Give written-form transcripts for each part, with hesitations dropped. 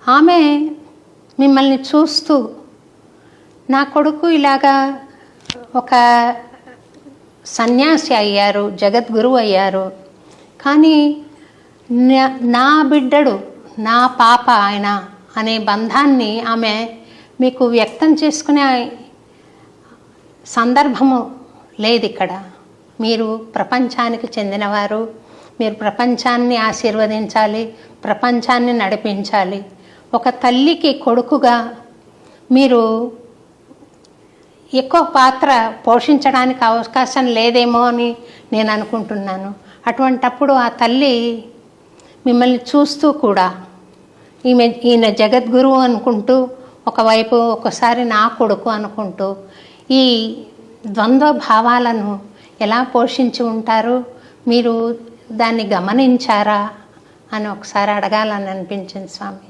ఆమె మిమ్మల్ని చూస్తూ నా కొడుకు ఇలాగా ఒక సన్యాసి అయ్యారు, జగద్గురువు అయ్యారు, కానీ నా బిడ్డడు, నా పాప ఆయన అనే బంధాన్ని ఆమె మీకు వ్యక్తం చేసుకునే సందర్భము లేదు ఇక్కడ. మీరు ప్రపంచానికి చెందినవారు, మీరు ప్రపంచాన్ని ఆశీర్వదించాలి, ప్రపంచాన్ని నడిపించాలి. ఒక తల్లికి కొడుకుగా మీరు ఎక్కువ పాత్ర పోషించడానికి అవకాశం లేదేమో అని నేను అనుకుంటున్నాను. అటువంటప్పుడు ఆ తల్లి మిమ్మల్ని చూస్తూ కూడా ఈయన జగద్గురువు అనుకుంటూ, ఒకవైపు ఒకసారి నా కొడుకు అనుకుంటూ ఈ ద్వంద్వ భావాలను ఎలా పోషించి ఉంటారు, మీరు దాన్ని గమనించారా అని ఒకసారి అడగాలని అనిపించింది స్వామి.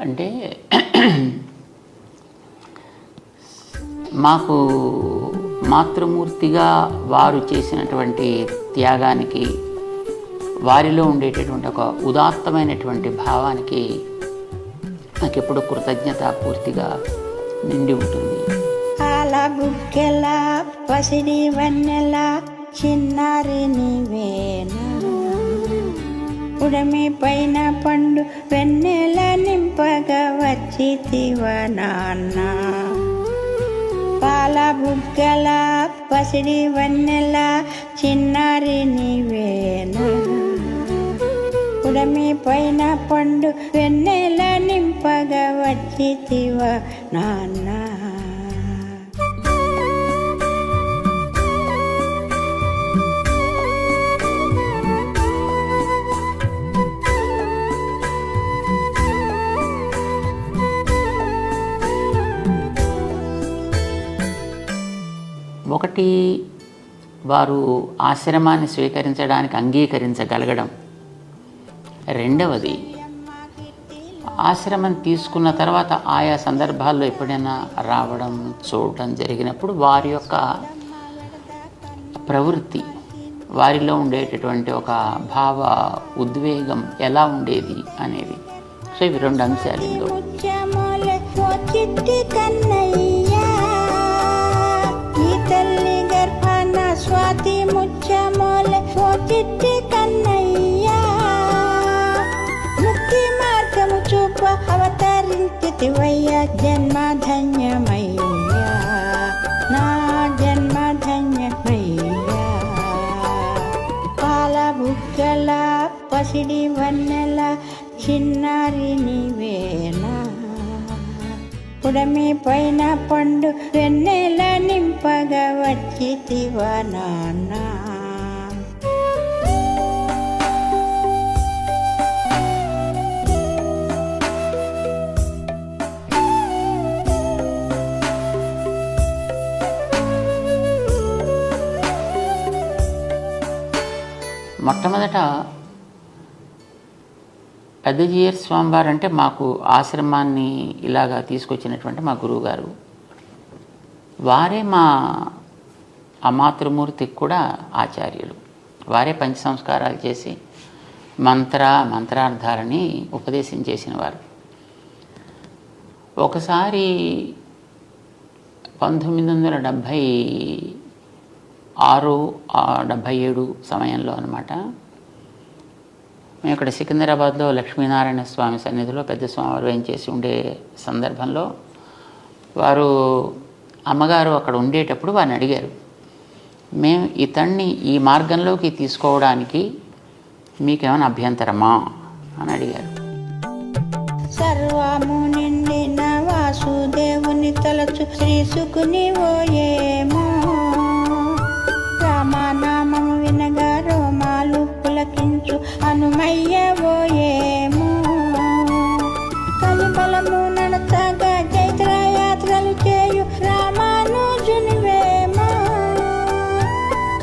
అంటే మాకు మాతృమూర్తిగా వారు చేసినటువంటి త్యాగానికి, వారిలో ఉండేటటువంటి ఒక ఉదాత్తమైనటువంటి భావానికి నాకు ఎప్పుడు కృతజ్ఞత పూర్తిగా నిండి ఉంటుంది. అలా బుక్కెల పసిడి వన్నెల చిన్నారి నీవేనా, ఉడమి పైన పండు వెన్నెల నింపగా వచ్చితివ నాన్న. పాల బుగ్గల పసిడి వన్నెల చిన్నారి నీవేనా, ఉడమి పైన పండు వెన్నెల నింపగా వచ్చితివ నాన్న. ఒకటి, వారు ఆశ్రమాన్ని స్వీకరించడానికి అంగీకరించగలగడం. రెండవది, ఆశ్రమం తీసుకున్న తర్వాత ఆయా సందర్భాల్లో ఎప్పుడైనా రావడం, చూడటం జరిగినప్పుడు వారి యొక్క ప్రవృత్తి, వారిలో ఉండేటటువంటి ఒక భావ ఉద్వేగం ఎలా ఉండేది అనేది. సో ఇవి రెండు అంశాలు ఇందులో. తల్లి గర్భాన స్వాతి ముచ్చమోలే ఓ చిట్టి కన్నయ్యా, ముక్తి మార్గము చూప అవతరించితివయ్యా, జన్మ ధన్యమయ్యా, నా జన్మ ధన్యమయ్యా. పాల బుగ్గల పసిడి వన్నెల చిన్నారి నీవేనా, ఉడమి పైన పండు వెన్నెల నింపగా వచ్చితివ నాన్న. మొట్టమొదట పెద్దజీయర్ స్వామివారు అంటే మాకు ఆశ్రమాన్ని ఇలాగా తీసుకొచ్చినటువంటి మా గురువుగారు. వారే మా మాతృమూర్తికి కూడా ఆచార్యులు. వారే పంచ సంస్కారాలు చేసి మంత్రార్థాలని ఉపదేశం చేసిన వారు. ఒకసారి 1976-77 సమయంలో అన్నమాట, మేము ఇక్కడ సికింద్రాబాద్లో లక్ష్మీనారాయణ స్వామి సన్నిధిలో పెద్ద స్వామివారు వేయించేసి ఉండే సందర్భంలో వారు అమ్మగారు అక్కడ ఉండేటప్పుడు వారిని అడిగారు, మేము ఇతన్ని ఈ మార్గంలోకి తీసుకోవడానికి మీకేమైనా అభ్యంతరమా అని అడిగారు. సర్వము నిండిన వాసుదేవుని తలచు శ్రీసుకుని ఓయేమో, రామనామము వినగా రోమాలు పులకించు హనుమయ్య ఓయేమో, కలిబలము నడతగా జైత్రయాత్రలు చేయు రామానుజునివేమో,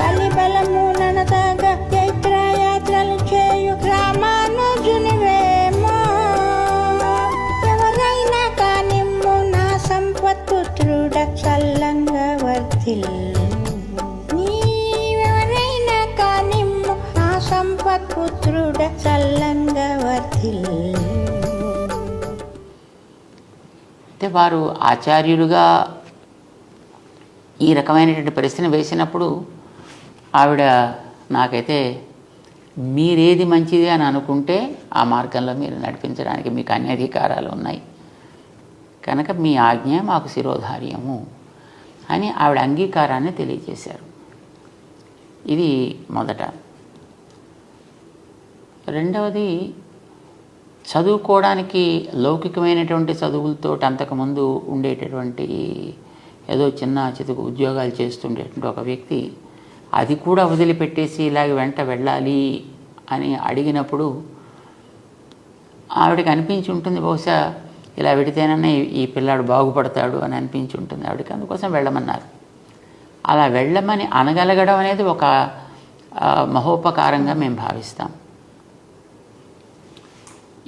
కలిబలము నడతగా జైత్రయాత్రలు చేయు రామానుజునివేమో. ఎవరైనా కానిమ్ము నా సంపత్పుత్రుడ చల్లంగా వర్ధిల్లు, నీవెవరైనా కానిమ్ము నా సంపత్పుత్రుడ చల్లంగా వర్ధిల్లు. వారు ఆచార్యులుగా ఈ రకమైనటువంటి పరిస్థితిని వేసినప్పుడు ఆవిడ నాకైతే మీరేది మంచిది అని అనుకుంటే ఆ మార్గంలో మీరు నడిపించడానికి మీకు అన్ని అధికారాలు ఉన్నాయి కనుక మీ ఆజ్ఞ మాకు శిరోధార్యము అని ఆవిడ అంగీకారాన్ని తెలియజేశారు. ఇది మొదట. రెండవది, చదువుకోవడానికి లౌకికమైనటువంటి చదువులతో అంతకుముందు ఉండేటటువంటి ఏదో చిన్న చితుకు ఉద్యోగాలు చేస్తుండేటువంటి ఒక వ్యక్తి అది కూడా వదిలిపెట్టేసి ఇలాగ వెంట వెళ్ళాలి అని అడిగినప్పుడు ఆవిడకి అనిపించి ఉంటుంది, బహుశా ఇలా వెడితేనన్నా ఈ పిల్లాడు బాగుపడతాడు అని అనిపించి ఉంటుంది ఆవిడకి. అందుకోసం వెళ్ళమన్నారు. అలా వెళ్ళమని అనగలగడం అనేది ఒక మహోపకారంగా మేము భావిస్తాం.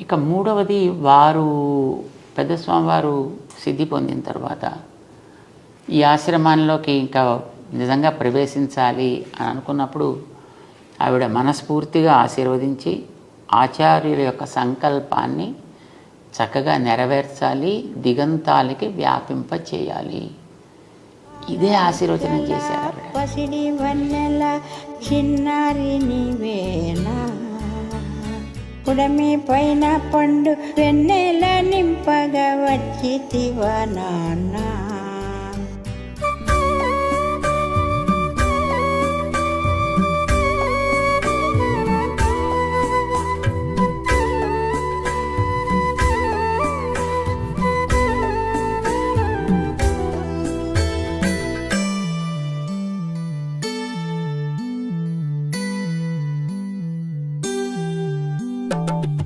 ఇక మూడవది, వారు పెద్ద స్వామివారు సిద్ధి పొందిన తర్వాత ఈ ఆశ్రమాల్లోకి ఇంకా నిజంగా ప్రవేశించాలి అని అనుకున్నప్పుడు ఆవిడ మనస్ఫూర్తిగా ఆశీర్వదించి ఆచార్యుల యొక్క సంకల్పాన్ని చక్కగా నెరవేర్చాలి, దిగంతాలకి వ్యాపింప చేయాలి, ఇదే ఆశీర్వచనం చేశారు ఆవిడ. పసిడి వన్నెల చిన్నారి నీవేనా, పుడమి పైన పండు వెన్నెల నింపగా వచ్చితివా నాన్న.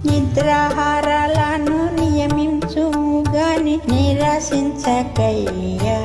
నిద్రాహారాలను నియమించుము గాని నిరసించకయ్యా,